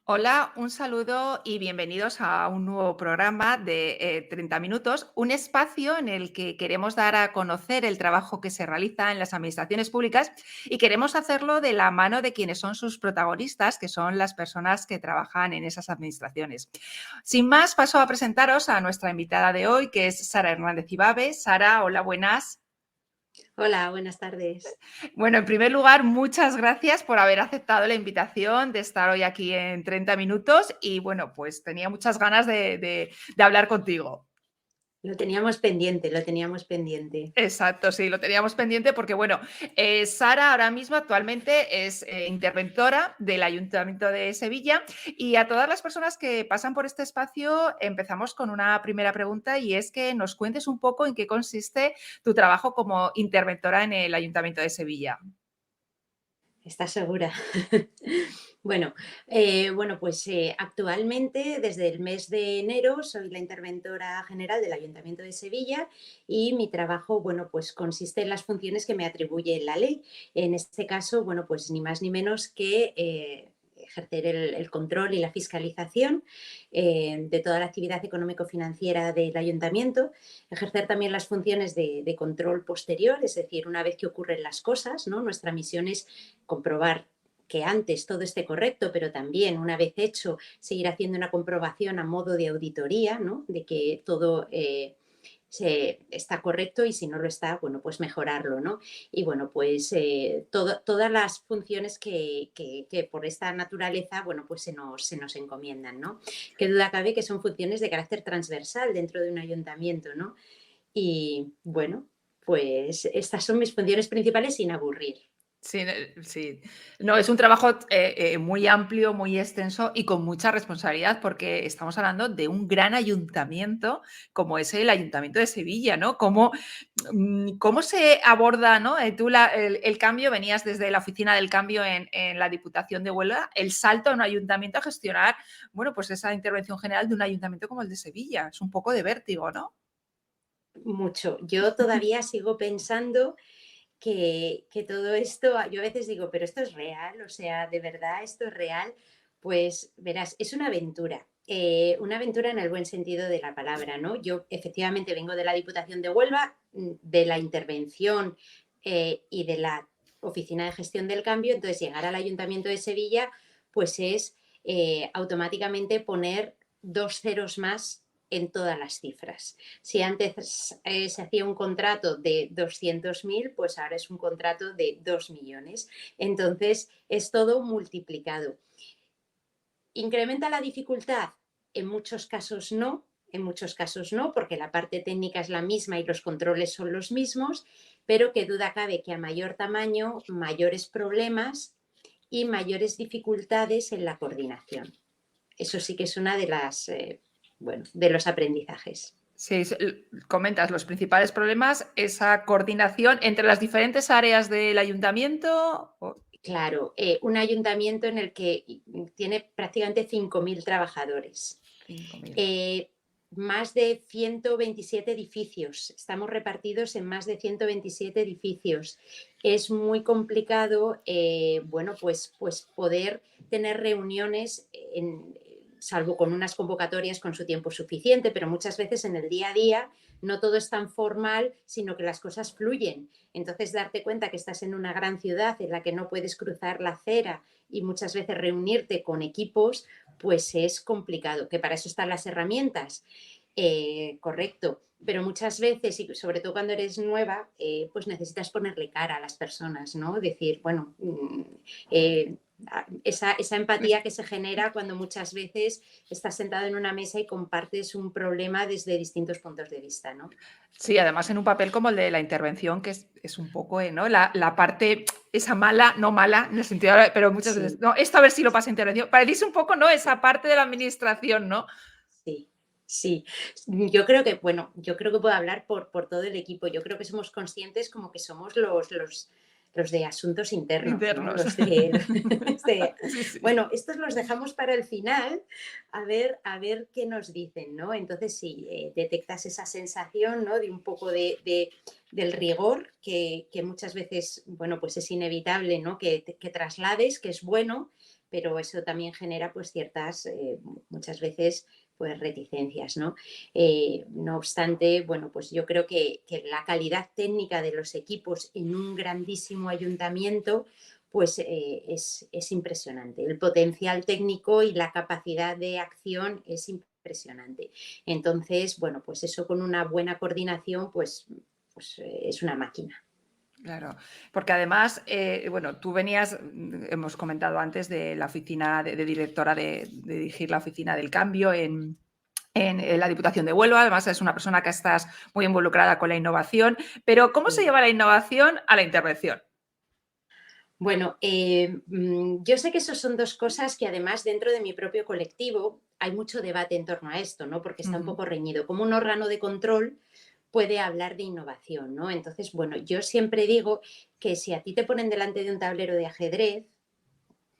Hola, un saludo y bienvenidos a un nuevo programa de 30 minutos, un espacio en el que queremos dar a conocer el trabajo que se realiza en las administraciones públicas y queremos hacerlo de la mano de quienes son sus protagonistas, que son las personas que trabajan en esas administraciones. Sin más, paso a presentaros a nuestra invitada de hoy, que es Sara Hernández Ibabe. Sara, hola, buenas. Hola, buenas tardes. Bueno, en primer lugar, muchas gracias por haber aceptado la invitación de estar hoy aquí en 30 minutos y bueno, pues tenía muchas ganas de hablar contigo. Lo teníamos pendiente, lo teníamos pendiente. Exacto, sí, lo teníamos pendiente porque, bueno, Sara ahora mismo actualmente es interventora del Ayuntamiento de Sevilla y a todas las personas que pasan por este espacio empezamos con una primera pregunta y es que nos cuentes un poco en qué consiste tu trabajo como interventora en el Ayuntamiento de Sevilla. ¿Estás segura? Bueno, actualmente desde el mes de enero soy la interventora general del Ayuntamiento de Sevilla y mi trabajo, bueno, pues consiste en las funciones que me atribuye la ley. En este caso, bueno, pues ni más ni menos que ejercer el control y la fiscalización de toda la actividad económico-financiera del ayuntamiento, ejercer también las funciones de control posterior, es decir, una vez que ocurren las cosas, ¿no? Nuestra misión es comprobar que antes todo esté correcto, pero también una vez hecho, seguir haciendo una comprobación a modo de auditoría, ¿no? De que todo está correcto y si no lo está, bueno, pues mejorarlo, ¿no? Y bueno, pues todas las funciones que por esta naturaleza, bueno, pues se nos encomiendan, ¿no? Qué duda cabe que son funciones de carácter transversal dentro de un ayuntamiento, ¿no? Y bueno, pues estas son mis funciones principales sin aburrir. Sí, sí. No, es un trabajo, muy amplio, muy extenso y con mucha responsabilidad, porque estamos hablando de un gran ayuntamiento como es el Ayuntamiento de Sevilla, ¿no? ¿Cómo se aborda, no? Tú el cambio, venías desde la oficina del cambio en la Diputación de Huelva, el salto a un ayuntamiento a gestionar, bueno, pues esa intervención general de un ayuntamiento como el de Sevilla. Es un poco de vértigo, ¿no? Mucho. Yo todavía sigo pensando que todo esto, yo a veces digo, pero esto es real, o sea, de verdad esto es real. Pues verás, es una aventura en el buen sentido de la palabra, ¿no? Yo efectivamente vengo de la Diputación de Huelva, de la intervención y de la Oficina de Gestión del Cambio, entonces llegar al Ayuntamiento de Sevilla, pues es automáticamente poner dos ceros más en todas las cifras. Si antes se hacía un contrato de 200.000, pues ahora es un contrato de 2 millones. Entonces, es todo multiplicado. ¿Incrementa la dificultad? En muchos casos no, porque la parte técnica es la misma y los controles son los mismos, pero qué duda cabe que a mayor tamaño, mayores problemas y mayores dificultades en la coordinación. Eso sí que es una de las, bueno, de los aprendizajes. Sí, comentas los principales problemas, esa coordinación entre las diferentes áreas del ayuntamiento. Claro, un ayuntamiento en el que tiene prácticamente 5.000 trabajadores, 5.000. eh, más de 127 edificios. Estamos repartidos en más de 127 edificios. Es muy complicado, bueno, pues poder tener reuniones, salvo con unas convocatorias con su tiempo suficiente, pero muchas veces en el día a día no todo es tan formal, sino que las cosas fluyen. Entonces, darte cuenta que estás en una gran ciudad en la que no puedes cruzar la acera y muchas veces reunirte con equipos, pues es complicado, que para eso están las herramientas. Correcto, pero muchas veces, y sobre todo cuando eres nueva, pues necesitas ponerle cara a las personas, ¿no? Decir, bueno, esa empatía que se genera cuando muchas veces estás sentado en una mesa y compartes un problema desde distintos puntos de vista, ¿no? Sí, además en un papel como el de la intervención, que es un poco, ¿no? La parte esa mala, no mala, en el sentido pero muchas veces, Sí, no, esto a ver si lo pasa intervención. Parecéis un poco, ¿no? Esa parte de la administración, ¿no? sí, sí. Yo creo que puedo hablar por todo el equipo. Yo creo que somos conscientes como que somos los de asuntos internos, ¿no? Internos. Sí, sí. Bueno, estos los dejamos para el final a ver qué nos dicen, ¿no? Entonces, sí, detectas esa sensación, ¿no? De un poco del rigor que muchas veces, bueno, pues es inevitable, ¿no? Que traslades, que es bueno, pero eso también genera pues ciertas, muchas veces, pues reticencias, ¿no? No obstante, bueno, pues yo creo que la calidad técnica de los equipos en un grandísimo ayuntamiento pues es impresionante. El potencial técnico y la capacidad de acción es impresionante. Entonces, bueno, pues eso con una buena coordinación, pues es una máquina. Claro, porque además, bueno, tú venías, hemos comentado antes de la oficina de directora de dirigir la oficina del cambio en la Diputación de Huelva. Además, es una persona que estás muy involucrada con la innovación, pero ¿cómo se Sí. lleva la innovación a la intervención? Bueno, yo sé que eso son dos cosas que además dentro de mi propio colectivo hay mucho debate en torno a esto, ¿no? Porque está un Ujú, poco reñido. Como un órgano de control puede hablar de innovación, ¿no? Entonces, bueno, yo siempre digo que si a ti te ponen delante de un tablero de ajedrez,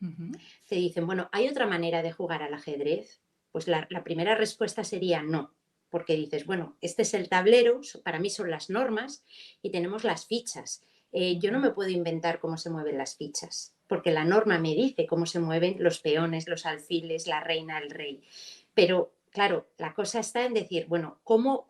ujú, te dicen, bueno, ¿hay otra manera de jugar al ajedrez? Pues la primera respuesta sería no, porque dices, bueno, este es el tablero, para mí son las normas y tenemos las fichas. Yo no ujú. me puedo inventar cómo se mueven las fichas, porque la norma me dice cómo se mueven los peones, los alfiles, la reina, el rey. Pero, claro, la cosa está en decir, bueno, cómo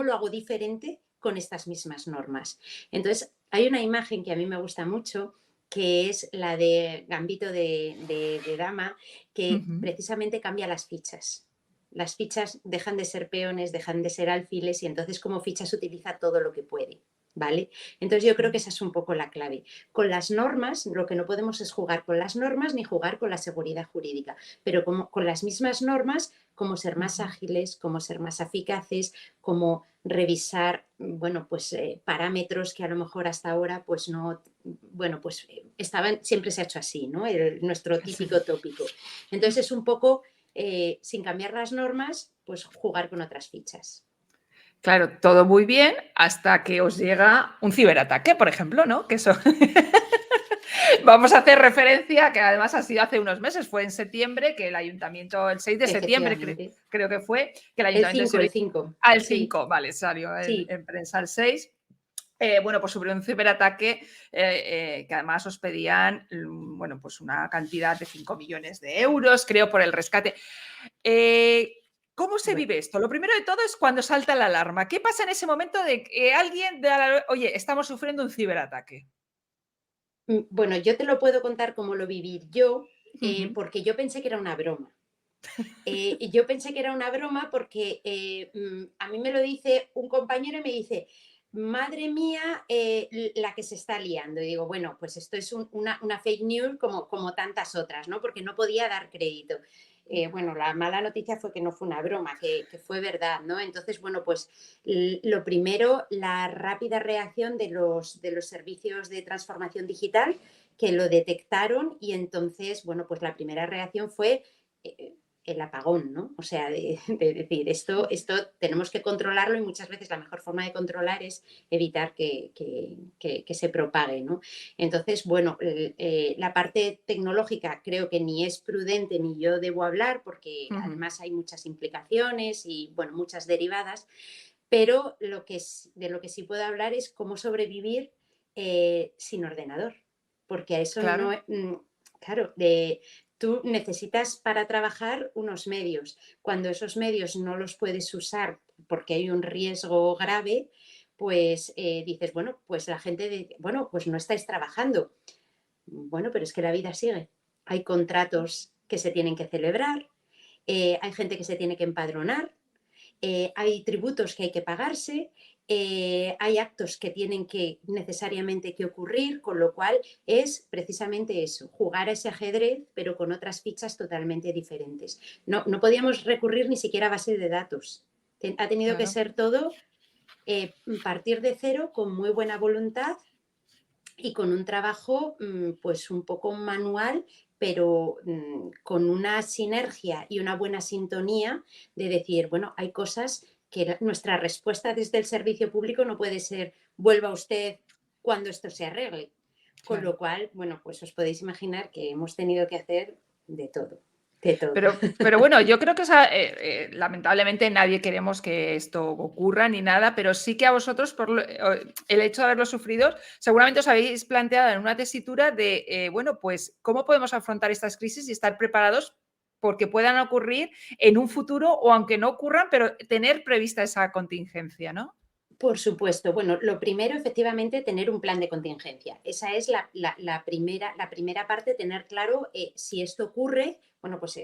lo hago diferente con estas mismas normas? Entonces, hay una imagen que a mí me gusta mucho, que es la de Gambito de Dama, que Ujú. precisamente cambia las fichas. Las fichas dejan de ser peones, dejan de ser alfiles y entonces como fichas utiliza todo lo que puede. ¿Vale? Entonces yo creo que Sí. esa es un poco la clave. Con las normas, lo que no podemos es jugar con las normas ni jugar con la seguridad jurídica, pero como, con las mismas normas, cómo ser más Ujú. ágiles, cómo ser más eficaces, cómo revisar, bueno, pues parámetros que a lo mejor hasta ahora, pues no, bueno, pues estaban, siempre se ha hecho así, ¿no? Nuestro Sí. típico tópico. Entonces es un poco, sin cambiar las normas, pues jugar con otras fichas. Claro, todo muy bien hasta que os llega un ciberataque, por ejemplo, ¿no? Que eso vamos a hacer referencia, que además ha sido hace unos meses, fue en septiembre, que el ayuntamiento, el 6 de septiembre Efectivamente. creo que fue, que el El ayuntamiento de 5 el Sevilla, 5 al sí, 5, vale, salió sí, en prensa el 6. Bueno, pues sufrió un ciberataque que además os pedían, bueno, pues una cantidad de 5 millones de euros, creo, por el rescate. Eh, ¿Cómo se bueno. vive esto? Lo primero de todo es cuando salta la alarma. ¿Qué pasa en ese momento de que alguien oye, estamos sufriendo un ciberataque? Bueno, yo te lo puedo contar como lo viví yo, Ujú. porque yo pensé que era una broma. Y yo pensé que era una broma porque a mí me lo dice un compañero y me dice, madre mía, la que se está liando. Y digo, bueno, pues esto es una fake news como tantas otras, ¿no? Porque no podía dar crédito. Bueno, la mala noticia fue que no fue una broma, que fue verdad, ¿no? Entonces, bueno, pues lo primero, la rápida reacción de los servicios de transformación digital que lo detectaron y entonces, bueno, pues la primera reacción fue eh, el apagón, ¿no? O sea, de decir, esto tenemos que controlarlo y muchas veces la mejor forma de controlar es evitar que se propague, ¿no? Entonces, bueno, la parte tecnológica creo que ni es prudente ni yo debo hablar porque Ujú. además hay muchas implicaciones y, bueno, muchas derivadas, pero de lo que sí puedo hablar es cómo sobrevivir sin ordenador, porque a eso Claro, no, claro, tú necesitas para trabajar unos medios. Cuando esos medios no los puedes usar porque hay un riesgo grave, pues dices, bueno, pues la gente, bueno, pues no estáis trabajando. Bueno, pero es que la vida sigue. Hay contratos que se tienen que celebrar, hay gente que se tiene que empadronar, hay tributos que hay que pagarse, hay actos que tienen que necesariamente que ocurrir, con lo cual es precisamente eso, jugar a ese ajedrez, pero con otras fichas totalmente diferentes. No podíamos recurrir ni siquiera a base de datos. Ha tenido que claro. ser todo partir de cero con muy buena voluntad y con un trabajo pues un poco manual, pero con una sinergia y una buena sintonía de decir, bueno, hay cosas que nuestra respuesta desde el servicio público no puede ser, vuelva usted cuando esto se arregle. Con Claro. lo cual, bueno, pues os podéis imaginar que hemos tenido que hacer de todo. de todo. Pero bueno, yo creo que lamentablemente nadie queremos que esto ocurra ni nada, pero sí que a vosotros, el hecho de haberlo sufrido, seguramente os habéis planteado en una tesitura de, bueno, pues, ¿cómo podemos afrontar estas crisis y estar preparados porque puedan ocurrir en un futuro o aunque no ocurran, pero tener prevista esa contingencia, ¿no? Por supuesto. Bueno, lo primero, efectivamente, tener un plan de contingencia. Esa es la primera parte, tener claro si esto ocurre. Bueno, pues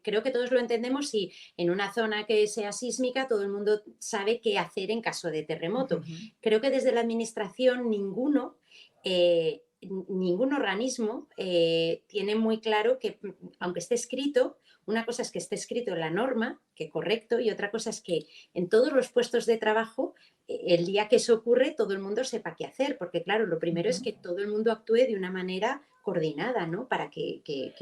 creo que todos lo entendemos si en una zona que sea sísmica todo el mundo sabe qué hacer en caso de terremoto. Ujú. Creo que desde la administración ningún organismo tiene muy claro que, aunque esté escrito, una cosa es que esté escrito en la norma, que correcto, y otra cosa es que en todos los puestos de trabajo el día que eso ocurre, todo el mundo sepa qué hacer, porque claro, lo primero es Ujú. que todo el mundo actúe de una manera coordinada, ¿no? Para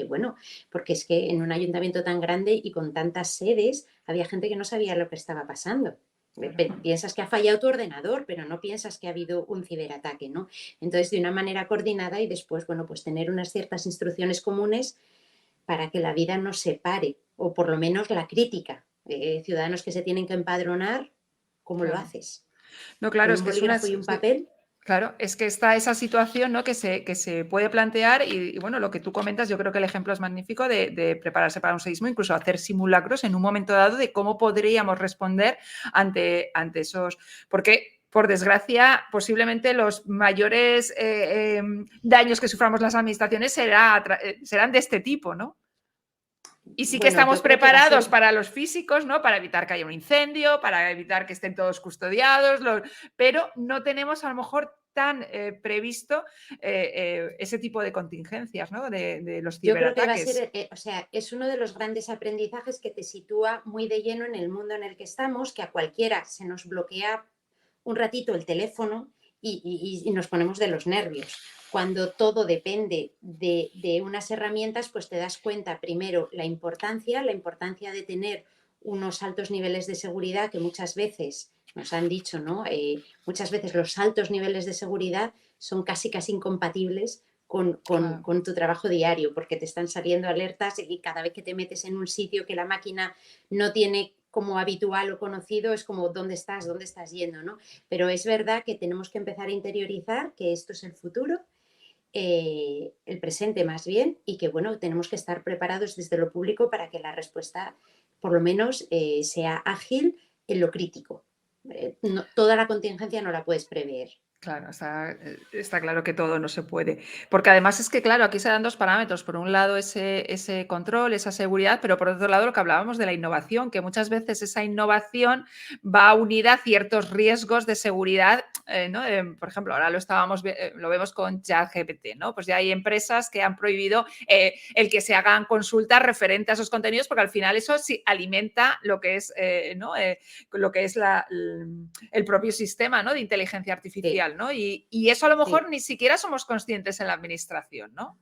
bueno, porque es que en un ayuntamiento tan grande y con tantas sedes, había gente que no sabía lo que estaba pasando. Claro. Piensas que ha fallado tu ordenador, pero no piensas que ha habido un ciberataque, ¿no? Entonces, de una manera coordinada y después, bueno, pues tener unas ciertas instrucciones comunes para que la vida no se pare, o por lo menos la crítica. Ciudadanos que se tienen que empadronar, ¿cómo lo Claro. haces? No, claro, ¿Con es un que es bolígrafo y un sí, papel? claro, es que está esa situación, ¿no? Que se puede plantear y, bueno, lo que tú comentas, yo creo que el ejemplo es magnífico de prepararse para un seísmo, incluso hacer simulacros en un momento dado de cómo podríamos responder ante esos. Porque, por desgracia, posiblemente los mayores daños que suframos las administraciones serán de este tipo, ¿no? Y sí que Bueno, estamos yo creo que va a preparados ser, para los físicos, ¿no? Para evitar que haya un incendio, para evitar que estén todos custodiados, pero no tenemos a lo mejor tan previsto ese tipo de contingencias, ¿no? De los yo creo que va a ciberataques. ser, o sea, es uno de los grandes aprendizajes que te sitúa muy de lleno en el mundo en el que estamos, que a cualquiera se nos bloquea un ratito el teléfono y nos ponemos de los nervios. Cuando todo depende de unas herramientas, pues te das cuenta primero la importancia de tener unos altos niveles de seguridad que muchas veces nos han dicho, ¿no? Muchas veces los altos niveles de seguridad son casi incompatibles Claro. con tu trabajo diario, porque te están saliendo alertas y cada vez que te metes en un sitio que la máquina no tiene como habitual o conocido, es como, ¿dónde estás yendo? ¿No? Pero es verdad que tenemos que empezar a interiorizar que esto es el futuro, el presente más bien, y que, bueno, tenemos que estar preparados desde lo público para que la respuesta, por lo menos, sea ágil en lo crítico. Toda la contingencia no la puedes prever. Claro, está claro que todo no se puede. Porque además es que, claro, aquí se dan dos parámetros. Por un lado, ese control, esa seguridad, pero por otro lado, lo que hablábamos de la innovación, que muchas veces esa innovación va unida a ciertos riesgos de seguridad, ¿no? Por ejemplo, ahora lo vemos con ChatGPT, ¿no? Pues ya hay empresas que han prohibido el que se hagan consultas referentes a esos contenidos, porque al final eso sí alimenta lo que es, ¿no? Lo que es el propio sistema, ¿no? De inteligencia Sí, artificial, ¿no? Y eso a lo sí. mejor ni siquiera somos conscientes en la administración, ¿no?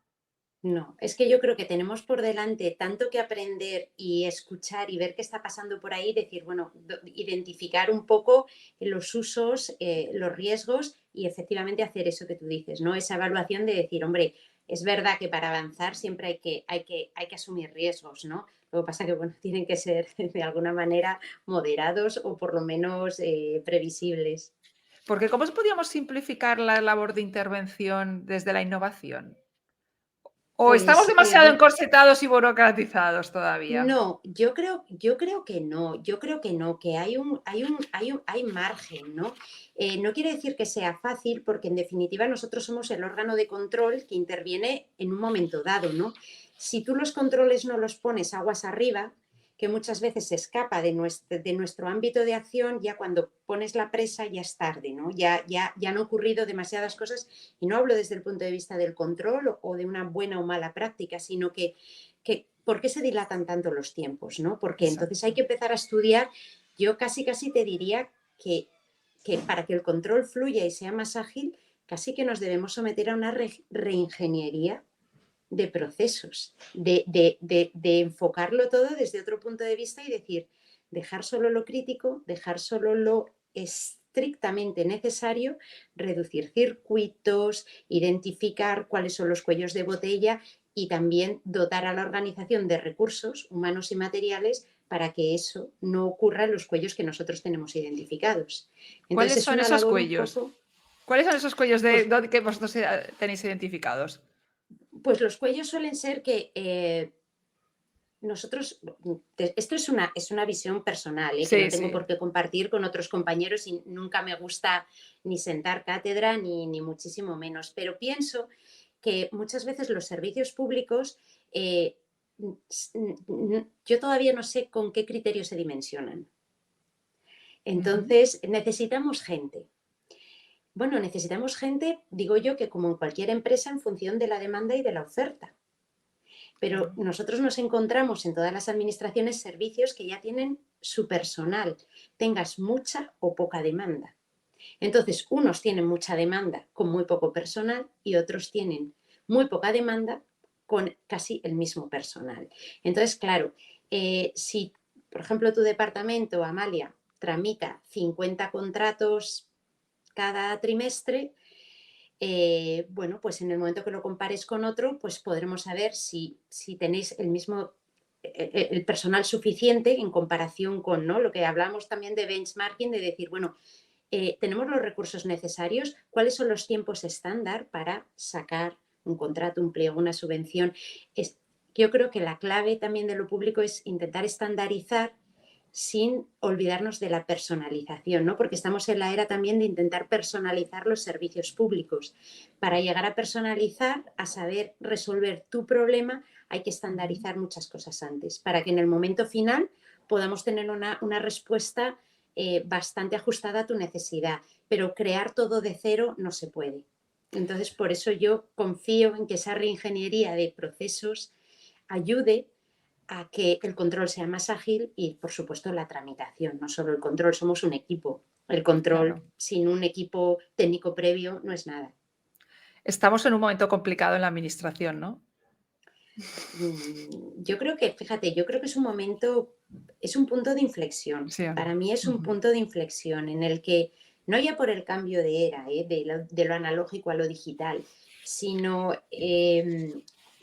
No, es que yo creo que tenemos por delante tanto que aprender y escuchar y ver qué está pasando por ahí, decir, bueno, identificar un poco los usos, los riesgos y efectivamente hacer eso que tú dices, ¿no? Esa evaluación de decir, hombre, es verdad que para avanzar siempre hay que asumir riesgos, ¿no? Lo que pasa que, bueno, tienen que ser de alguna manera moderados o por lo menos previsibles. Porque ¿cómo podríamos simplificar la labor de intervención desde la innovación? ¿O estamos Pues demasiado bueno, encorsetados y burocratizados todavía? no, yo creo que no, yo creo que no, que hay margen, ¿no? No quiere decir que sea fácil, porque en definitiva nosotros somos el órgano de control que interviene en un momento dado, ¿no? Si tú los controles no los pones aguas arriba, que muchas veces se escapa de nuestro ámbito de acción, ya cuando pones la presa ya es tarde, ¿no? Ya han ocurrido demasiadas cosas, y no hablo desde el punto de vista del control o de una buena o mala práctica, sino que ¿por qué se dilatan tanto los tiempos? ¿No? Porque entonces hay Exacto. que empezar a estudiar. Yo casi te diría que para que el control fluya y sea más ágil, casi que nos debemos someter a una reingeniería de procesos, de enfocarlo todo desde otro punto de vista y decir, dejar solo lo crítico, dejar solo lo estrictamente necesario, reducir circuitos, identificar cuáles son los cuellos de botella y también dotar a la organización de recursos humanos y materiales para que eso no ocurra en los cuellos que nosotros tenemos identificados. Entonces ¿Cuáles es son una esos labor un cuellos? poco, ¿Cuáles son esos cuellos pues, que vosotros tenéis identificados? pues los cuellos suelen ser que nosotros, esto es una visión personal, que no Sí, tengo sí. por qué compartir con otros compañeros y nunca me gusta ni sentar cátedra ni muchísimo menos, pero pienso que muchas veces los servicios públicos, yo todavía no sé con qué criterios se dimensionan. Ujú. Entonces, necesitamos gente. Bueno, necesitamos gente, digo yo, que como en cualquier empresa, en función de la demanda y de la oferta. Pero Claro. nosotros nos encontramos en todas las administraciones servicios que ya tienen su personal, tengas mucha o poca demanda. Entonces, unos tienen mucha demanda con muy poco personal y otros tienen muy poca demanda con casi el mismo personal. Entonces, claro, si, por ejemplo, tu departamento, Amalia, tramita 50 contratos cada trimestre, bueno, pues en el momento que lo compares con otro, pues podremos saber si tenéis el mismo, el personal suficiente en comparación con, ¿no? Lo que hablamos también de benchmarking, de decir, bueno, tenemos los recursos necesarios, cuáles son los tiempos estándar para sacar un contrato, un pliego, una subvención. Yo creo que la clave también de lo público es intentar estandarizar sin olvidarnos de la personalización, ¿no? Porque estamos en la era también de intentar personalizar los servicios públicos. Para llegar a personalizar, a saber resolver tu problema, hay que Ujú. estandarizar muchas cosas antes, para que en el momento final podamos tener una respuesta bastante ajustada a tu necesidad, pero crear todo de cero no se puede. Entonces, por eso yo confío en que esa reingeniería de procesos ayude a que el control sea más ágil y, por supuesto, la tramitación. No solo el control, somos un equipo. El control Claro. sin un equipo técnico previo no es nada. Estamos en un momento complicado en la administración, ¿no? Yo creo que, fíjate, yo creo que es un momento, es un punto de inflexión. ¿Sí o no? Para mí es un Ujú. punto de inflexión en el que, no ya por el cambio de era, de lo analógico a lo digital, sino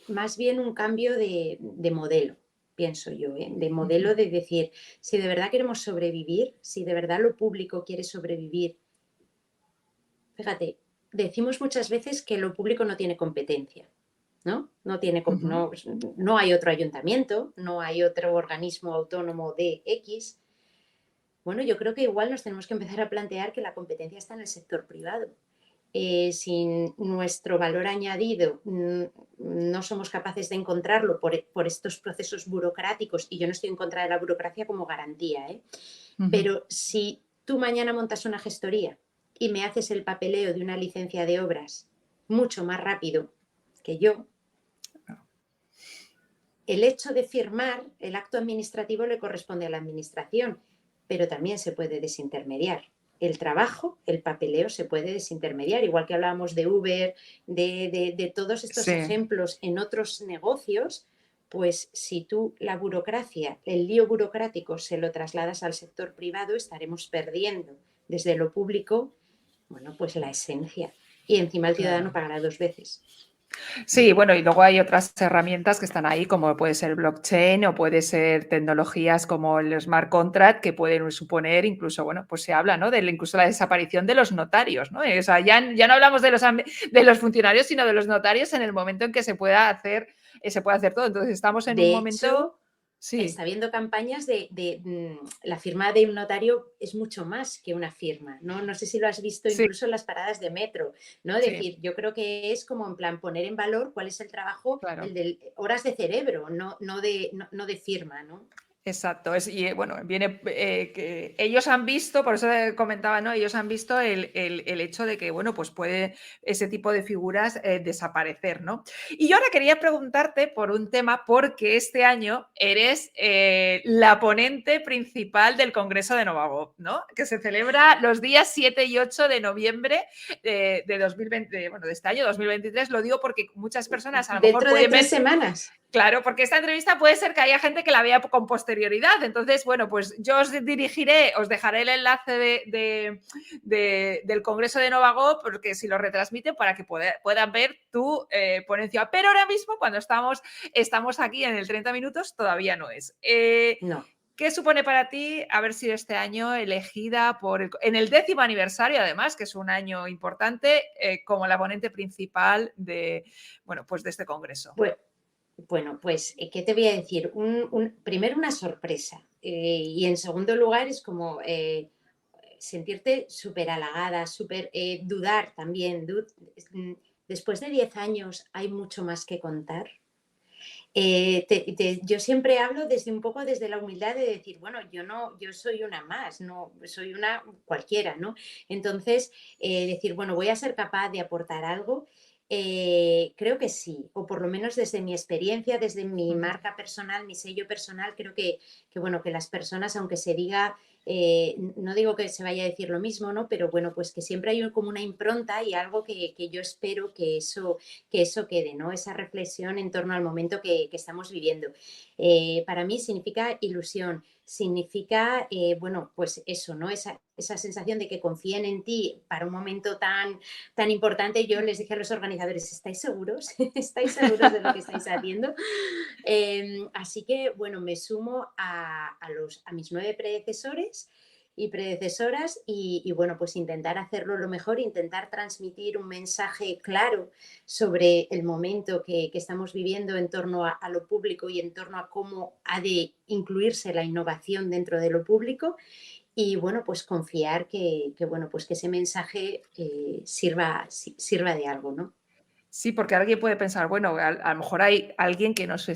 más bien un cambio de modelo, pienso yo, de Ujú. modelo de decir, si de verdad queremos sobrevivir, si de verdad lo público quiere sobrevivir, fíjate, decimos muchas veces que lo público no tiene competencia. ¿No? Ujú. No hay otro ayuntamiento, no hay otro organismo autónomo de X. Bueno, yo creo que igual nos tenemos que empezar a plantear que la competencia está en el sector privado. Si nuestro valor añadido no somos capaces de encontrarlo por estos procesos burocráticos, y yo no estoy en contra de la burocracia como garantía, Ujú. pero si tú mañana montas una gestoría y me haces el papeleo de una licencia de obras mucho más rápido que yo, el hecho de firmar el acto administrativo le corresponde a la administración, pero también se puede desintermediar. El trabajo, el papeleo se puede desintermediar, igual que hablábamos de Uber, de todos estos Sí. ejemplos en otros negocios, pues si tú la burocracia, el lío burocrático se lo trasladas al sector privado, estaremos perdiendo desde lo público, bueno, pues la esencia. Y encima el ciudadano Claro. pagará dos veces. Sí, bueno, y luego hay otras herramientas que están ahí, como puede ser blockchain o puede ser tecnologías como el smart contract, que pueden suponer incluso, bueno, pues se habla, ¿no? De incluso la desaparición de los notarios, ¿no? O sea, ya no hablamos de los funcionarios, sino de los notarios en el momento en que se puede hacer todo. Entonces, estamos en un De momento, hecho, está sí, habiendo campañas la firma de un notario es mucho más que una firma, ¿no? No sé si lo has visto sí, incluso en las paradas de metro, ¿no? sí, Decir, yo creo que es como en plan poner en valor cuál es el trabajo, el claro. de horas de cerebro, no de firma, ¿no? Exacto, y bueno, viene que ellos han visto, por eso comentaba, ¿no? Ellos han visto el hecho de que, bueno, pues puede ese tipo de figuras desaparecer, ¿no? Y yo ahora quería preguntarte por un tema, porque este año eres la ponente principal del Congreso de Novagov, ¿no? Que se celebra los días 7 y 8 de noviembre de 2020, bueno, de este año 2023. Lo digo porque muchas personas a lo mejor Dentro de pueden tres ver. semanas. Claro, porque esta entrevista puede ser que haya gente que la vea con posterioridad posterioridad. Entonces, bueno, pues yo os dirigiré, os dejaré el enlace del Congreso de Novago, porque si lo retransmiten para que puedan ver tu ponencia. Pero ahora mismo, cuando estamos aquí en el 30 minutos, todavía no es. No. ¿Qué supone para ti haber sido este año elegida en el 10º aniversario, además, que es un año importante, como la ponente principal bueno, pues de este congreso? Bueno, pues, ¿qué te voy a decir? Primero una sorpresa, y en segundo lugar es como sentirte súper halagada, súper dudar también. Después de 10 años hay mucho más que contar. Yo siempre hablo desde un poco desde la humildad de decir, bueno, yo soy una más, no soy una cualquiera, ¿no? Entonces, decir, bueno, voy a ser capaz de aportar algo. Creo que sí, o por lo menos desde mi experiencia, desde mi marca personal, mi sello personal, creo bueno, que las personas, aunque se diga, no digo que se vaya a decir lo mismo, ¿no? Pero bueno, pues que siempre hay como una impronta y algo que yo espero que eso quede, ¿no? Esa reflexión en torno al momento que estamos viviendo. Para mí significa ilusión, significa, bueno, pues eso, ¿no? Esa sensación de que confíen en ti para un momento tan importante. Yo les dije a los organizadores, ¿estáis seguros? ¿Estáis seguros de lo que estáis haciendo? Así que, bueno, me sumo a mis 9 predecesores y predecesoras y, bueno, pues intentar hacerlo lo mejor, intentar transmitir un mensaje claro sobre el momento que estamos viviendo en torno a lo público y en torno a cómo ha de incluirse la innovación dentro de lo público y, bueno, pues confiar bueno, pues que ese mensaje sirva de algo, ¿no? Sí, porque alguien puede pensar, bueno, a lo mejor hay alguien que nos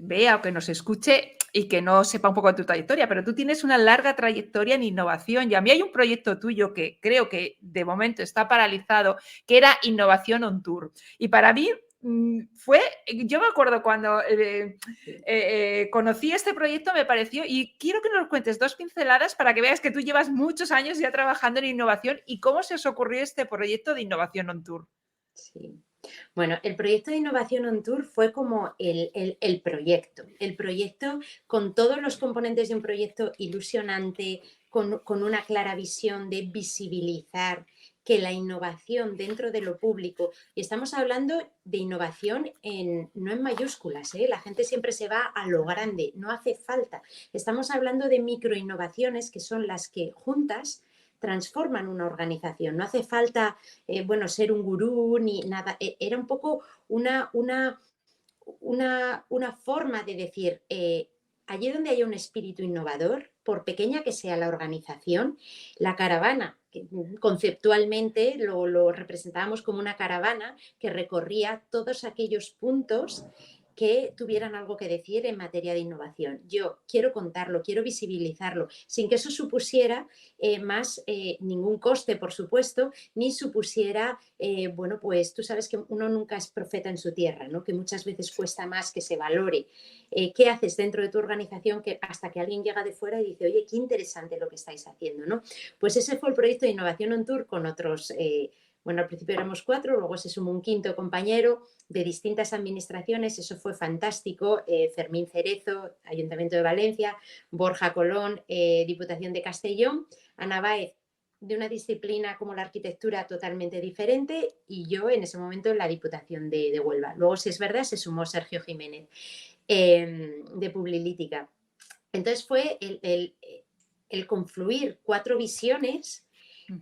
vea o que nos escuche y que no sepa un poco de tu trayectoria, pero tú tienes una larga trayectoria en innovación y a mí hay un proyecto tuyo que creo que de momento está paralizado, que era Innovación on Tour. Y para mí yo me acuerdo cuando conocí este proyecto, me pareció, y quiero que nos cuentes 2 pinceladas para que veas que tú llevas muchos años ya trabajando en innovación y cómo se os ocurrió este proyecto de Innovación on Tour. Sí. Bueno, el proyecto de Innovación on Tour fue como el proyecto con todos los componentes de un proyecto ilusionante, con una clara visión de visibilizar que la innovación dentro de lo público, y estamos hablando de innovación no en mayúsculas, ¿eh? La gente siempre se va a lo grande, no hace falta. Estamos hablando de microinnovaciones que son las que juntas transforman una organización. No hace falta bueno, ser un gurú ni nada. Era un poco una forma de decir, allí donde haya un espíritu innovador, por pequeña que sea la organización, la caravana, que conceptualmente lo representábamos como una caravana que recorría todos aquellos puntos que tuvieran algo que decir en materia de innovación. Yo quiero contarlo, quiero visibilizarlo, sin que eso supusiera más ningún coste, por supuesto, ni supusiera, bueno, pues tú sabes que uno nunca es profeta en su tierra, ¿no? Que muchas veces cuesta más que se valore qué haces dentro de tu organización que hasta que alguien llega de fuera y dice, oye, qué interesante lo que estáis haciendo, ¿no? Pues ese fue el proyecto de Innovación on Tour con otros... bueno, al principio éramos 4, luego se sumó un quinto compañero de distintas administraciones, eso fue fantástico, Fermín Cerezo, Ayuntamiento de Valencia, Borja Colón, Diputación de Castellón, Ana Báez, de una disciplina como la arquitectura totalmente diferente y yo en ese momento en la Diputación de Huelva. Luego, si es verdad, se sumó Sergio Jiménez de Publilítica. Entonces fue el confluir 4 visiones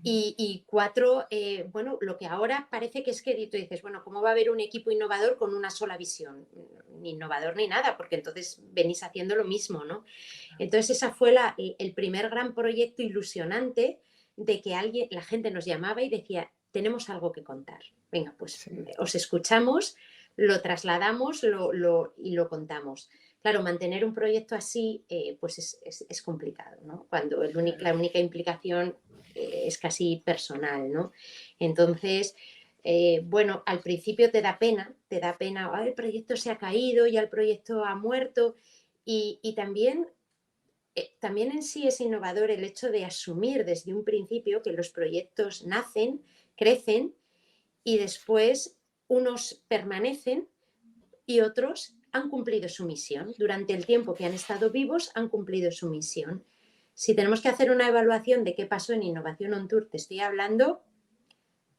y 4, bueno, lo que ahora parece que es que tú dices, bueno, ¿cómo va a haber un equipo innovador con una sola visión? Ni innovador ni nada, porque entonces venís haciendo lo mismo, ¿no? Entonces esa fue el primer gran proyecto ilusionante de que la gente nos llamaba y decía, tenemos algo que contar. Venga, pues Sí. os escuchamos, lo trasladamos y lo contamos. Claro, mantener un proyecto así pues es complicado, ¿no? Cuando la única implicación es casi personal, ¿no? Entonces, bueno, al principio te da pena, el proyecto se ha caído, ya el proyecto ha muerto y también en sí es innovador el hecho de asumir desde un principio que los proyectos nacen, crecen y después unos permanecen y otros han cumplido su misión. Durante el tiempo que han estado vivos, han cumplido su misión. Si tenemos que hacer una evaluación de qué pasó en Innovación on Tour, te estoy hablando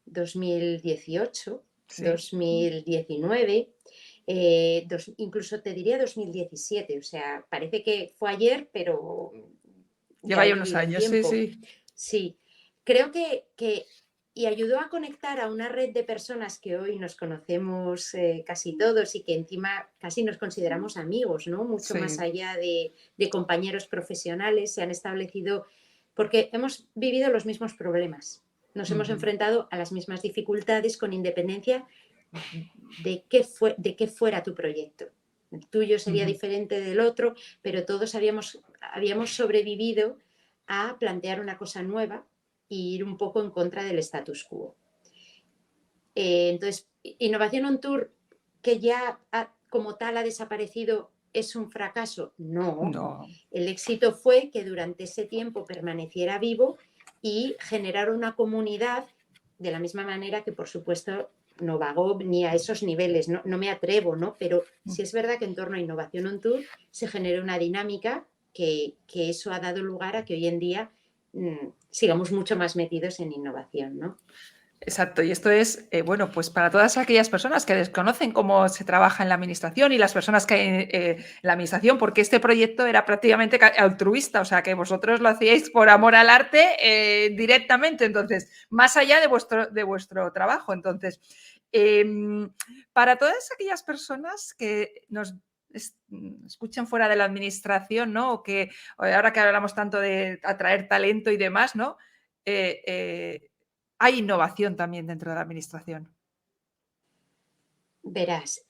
2018, Sí. 2019, incluso te diría 2017. O sea, parece que fue ayer, pero ya Lleva he ya unos vivido un años, sí, tiempo. sí. Sí, creo y ayudó a conectar a una red de personas que hoy nos conocemos casi todos y que encima casi nos consideramos amigos, ¿no? Mucho más Sí. allá de compañeros profesionales, se han establecido, porque hemos vivido los mismos problemas, nos hemos Ujú. enfrentado a las mismas dificultades con independencia de qué fuera tu proyecto. El tuyo sería Ujú. diferente del otro, pero todos habíamos sobrevivido a plantear una cosa nueva e ir un poco en contra del status quo. Entonces, Innovación on Tour, que ya como tal ha desaparecido, ¿es un fracaso? No. No. El éxito fue que durante ese tiempo permaneciera vivo y generar una comunidad de la misma manera que, por supuesto, no vagó ni a esos niveles, no me atrevo, ¿no? Pero sí es verdad que en torno a Innovación on Tour se genera una dinámica que eso ha dado lugar a que hoy en día sigamos mucho más metidos en innovación, ¿no? Exacto, y esto es, bueno, pues para todas aquellas personas que desconocen cómo se trabaja en la administración y las personas que hay en la administración, porque este proyecto era prácticamente altruista, o sea, que vosotros lo hacíais por amor al arte directamente, entonces, más allá de vuestro trabajo. Entonces, para todas aquellas personas que nos escuchan fuera de la administración, ¿no? O que ahora que hablamos tanto de atraer talento y demás, ¿no? Hay innovación también dentro de la administración. Verás,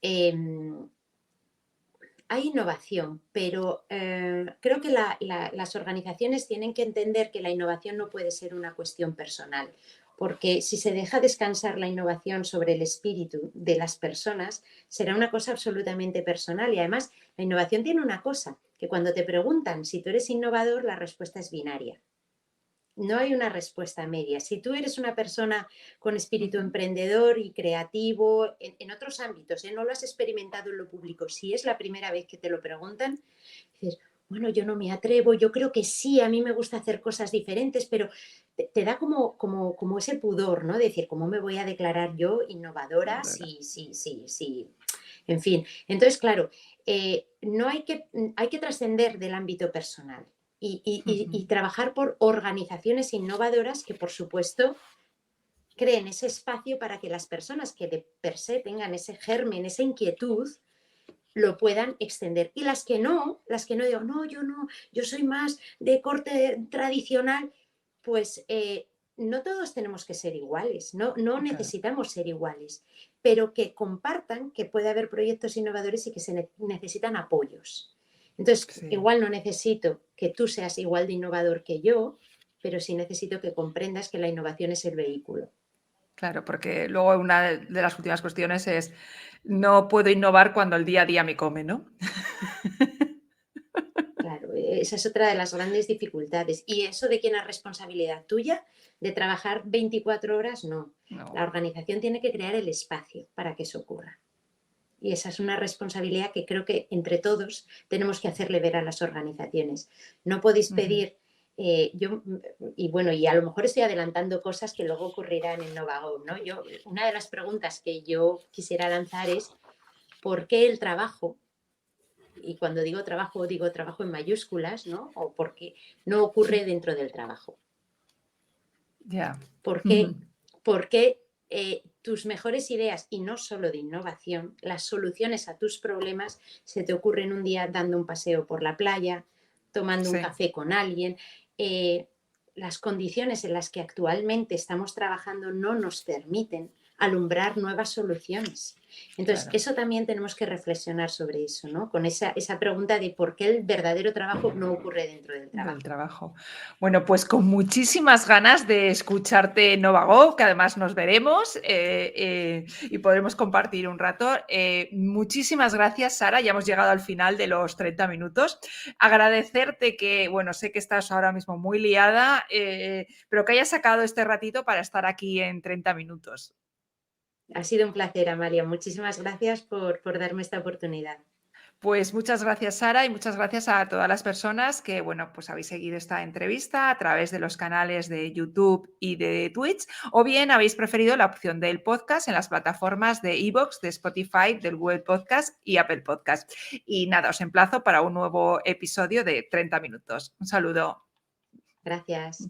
hay innovación, pero creo que las organizaciones tienen que entender que la innovación no puede ser una cuestión personal, porque si se deja descansar la innovación sobre el espíritu de las personas, será una cosa absolutamente personal. Y además, la innovación tiene una cosa, que cuando te preguntan si tú eres innovador, la respuesta es binaria. No hay una respuesta media. Si tú eres una persona con espíritu Ujú. emprendedor y creativo en otros ámbitos, no lo has experimentado en lo público, si es la primera vez que te lo preguntan, dices, bueno, yo no me atrevo, yo creo que sí, a mí me gusta hacer cosas diferentes, pero te da como ese pudor, ¿no? Decir, ¿cómo me voy a declarar yo innovadora? Sí, sí, sí, sí. En fin, entonces, claro, no hay que trascender del ámbito personal y Ujú. trabajar por organizaciones innovadoras que, por supuesto, creen ese espacio para que las personas que de per se tengan ese germen, esa inquietud, lo puedan extender. Y las que no digo, no, yo soy más de corte tradicional, pues no todos tenemos que ser iguales, no Claro, necesitamos ser iguales, pero que compartan que puede haber proyectos innovadores y que se necesitan apoyos. Entonces, sí, igual no necesito que tú seas igual de innovador que yo, pero sí necesito que comprendas que la innovación es el vehículo. claro, porque luego una de las últimas cuestiones es, no puedo innovar cuando el día a día me come, ¿no? Claro, esa es otra de las grandes dificultades. ¿Y eso de quién es responsabilidad tuya? ¿De trabajar 24 horas? No. La No. organización tiene que crear el espacio para que eso ocurra. Y esa es una responsabilidad que creo que entre todos tenemos que hacerle ver a las organizaciones. No podéis Ujú. pedir, y bueno, y a lo mejor estoy adelantando cosas que luego ocurrirán en Novagov, ¿no? Una de las preguntas que yo quisiera lanzar es, ¿por qué el trabajo? Y cuando digo trabajo en mayúsculas, ¿no? O porque no ocurre dentro del trabajo. Ya. ¿Por Ujú. qué? Porque tus mejores ideas, y no solo de innovación, las soluciones a tus problemas se te ocurren un día dando un paseo por la playa, tomando un Sí, café con alguien. Eh, las condiciones en las que actualmente estamos trabajando no nos permiten alumbrar nuevas soluciones. Entonces, claro. eso también tenemos que reflexionar sobre eso, ¿no? Con esa pregunta de por qué el verdadero trabajo no ocurre dentro del Del trabajo. trabajo. Bueno, pues con muchísimas ganas de escucharte en Novagov, que además nos veremos y podremos compartir un rato. Muchísimas gracias, Sara. Ya hemos llegado al final de los 30 minutos. Agradecerte que, bueno, sé que estás ahora mismo muy liada, pero que hayas sacado este ratito para estar aquí en 30 minutos. Ha sido un placer, Amalia. Muchísimas gracias por darme esta oportunidad. Pues muchas gracias, Sara, y muchas gracias a todas las personas que, bueno, pues habéis seguido esta entrevista a través de los canales de YouTube y de Twitch, o bien habéis preferido la opción del podcast en las plataformas de iVoox, de Spotify, del Google Podcast y Apple Podcast. Y nada, os emplazo para un nuevo episodio de 30 minutos. Un saludo. Gracias.